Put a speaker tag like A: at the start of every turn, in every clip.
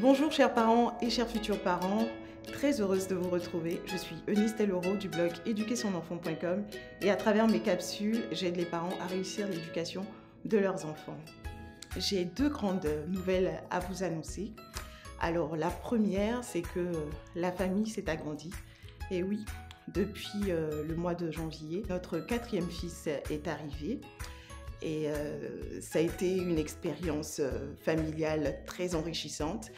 A: Bonjour chers parents et chers futurs parents, très heureuse de vous retrouver. Je suis Eunice Teloro du blog éduquersonenfant.com et à travers mes capsules, j'aide les parents à réussir l'éducation de leurs enfants. J'ai deux grandes nouvelles à vous annoncer. Alors la première, c'est que la famille s'est agrandie. Et oui, depuis le mois de janvier, notre quatrième fils est arrivé. Et ça a été une expérience familiale très enrichissante.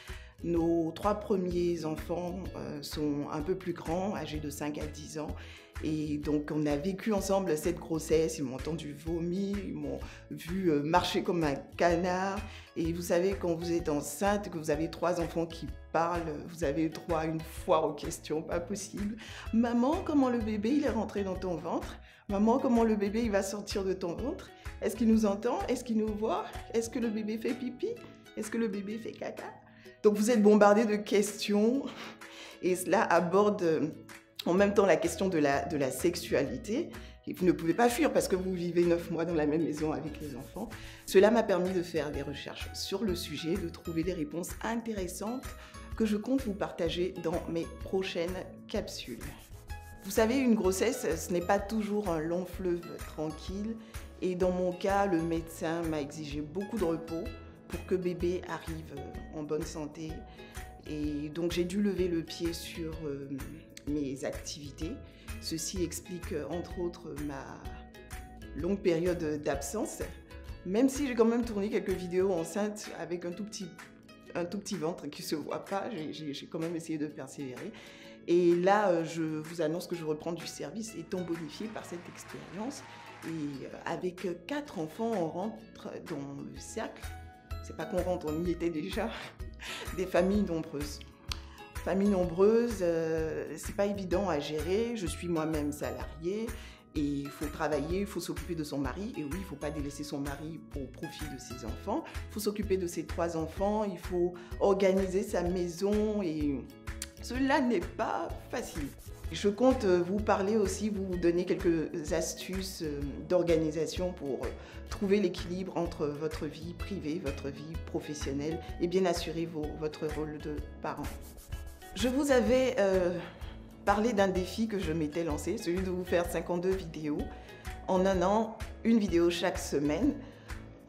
A: Nos trois premiers enfants sont un peu plus grands, âgés de 5 à 10 ans. Et donc on a vécu ensemble cette grossesse, ils m'ont entendu vomir, ils m'ont vu marcher comme un canard. Et vous savez, quand vous êtes enceinte, que vous avez trois enfants qui parlent, vous avez droit à une foire aux questions, pas possible. Maman, comment le bébé il est rentré dans ton ventre? Maman, comment le bébé il va sortir de ton ventre? Est-ce qu'il nous entend? Est-ce qu'il nous voit? Est-ce que le bébé fait pipi? Est-ce que le bébé fait caca? Donc vous êtes bombardés de questions et cela aborde en même temps la question de la sexualité. Et vous ne pouvez pas fuir parce que vous vivez 9 mois dans la même maison avec les enfants. Cela m'a permis de faire des recherches sur le sujet, de trouver des réponses intéressantes que je compte vous partager dans mes prochaines capsules. Vous savez, une grossesse, ce n'est pas toujours un long fleuve tranquille. Et dans mon cas, le médecin m'a exigé beaucoup de repos pour que bébé arrive en bonne santé. Et donc j'ai dû lever le pied sur mes activités. Ceci explique entre autres ma longue période d'absence. Même si j'ai quand même tourné quelques vidéos enceintes avec un tout petit ventre qui ne se voit pas, j'ai quand même essayé de persévérer. Et là, je vous annonce que je reprends du service étant bonifiée par cette expérience. Et avec 4 enfants, on rentre dans le cercle. C'est pas qu'on rentre, on y était déjà. Des familles nombreuses. Familles nombreuses, c'est pas évident à gérer. Je suis moi-même salariée et il faut travailler, il faut s'occuper de son mari. Et oui, il ne faut pas délaisser son mari au profit de ses enfants. Il faut s'occuper de ses 3 enfants, il faut organiser sa maison et cela n'est pas facile. Je compte vous parler aussi, vous donner quelques astuces d'organisation pour trouver l'équilibre entre votre vie privée, votre vie professionnelle et bien assurer votre rôle de parent. Je vous avais parlé d'un défi que je m'étais lancé, celui de vous faire 52 vidéos en un an, une vidéo chaque semaine.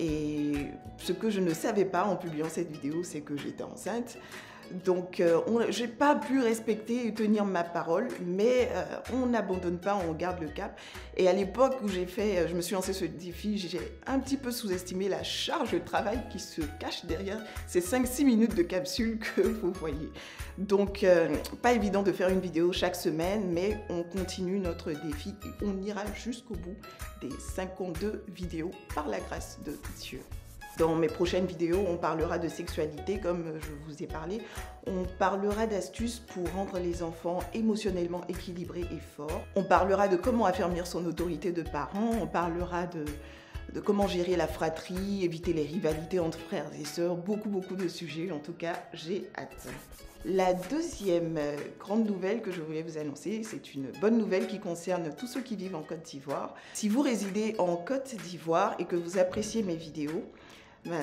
A: Et ce que je ne savais pas en publiant cette vidéo, c'est que j'étais enceinte. Donc, je n'ai pas pu respecter et tenir ma parole, mais on n'abandonne pas, on garde le cap. Et à l'époque où je me suis lancé ce défi, j'ai un petit peu sous-estimé la charge de travail qui se cache derrière ces 5-6 minutes de capsule que vous voyez. Donc, pas évident de faire une vidéo chaque semaine, mais on continue notre défi et on ira jusqu'au bout des 52 vidéos par la grâce de Dieu. Dans mes prochaines vidéos, on parlera de sexualité, comme je vous ai parlé. On parlera d'astuces pour rendre les enfants émotionnellement équilibrés et forts. On parlera de comment affermir son autorité de parent. On parlera de comment gérer la fratrie, éviter les rivalités entre frères et sœurs. Beaucoup de sujets. En tout cas, j'ai hâte. La deuxième grande nouvelle que je voulais vous annoncer, c'est une bonne nouvelle qui concerne tous ceux qui vivent en Côte d'Ivoire. Si vous résidez en Côte d'Ivoire et que vous appréciez mes vidéos,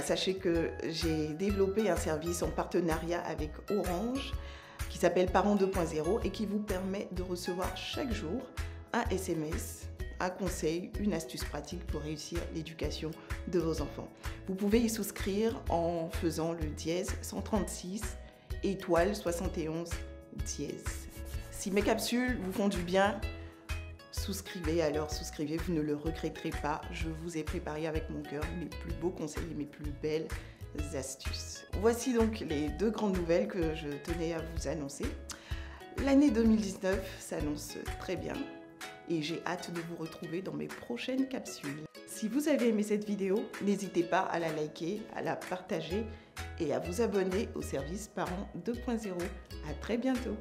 A: sachez que j'ai développé un service en partenariat avec Orange qui s'appelle Parents 2.0 et qui vous permet de recevoir chaque jour un SMS, un conseil, une astuce pratique pour réussir l'éducation de vos enfants. Vous pouvez y souscrire en faisant le dièse 136 étoile 71 dièse. Si mes capsules vous font du bien, souscrivez, alors souscrivez, vous ne le regretterez pas. Je vous ai préparé avec mon cœur mes plus beaux conseils et mes plus belles astuces. Voici donc les deux grandes nouvelles que je tenais à vous annoncer. L'année 2019 s'annonce très bien et j'ai hâte de vous retrouver dans mes prochaines capsules. Si vous avez aimé cette vidéo, n'hésitez pas à la liker, à la partager et à vous abonner au service Parents 2.0. À très bientôt.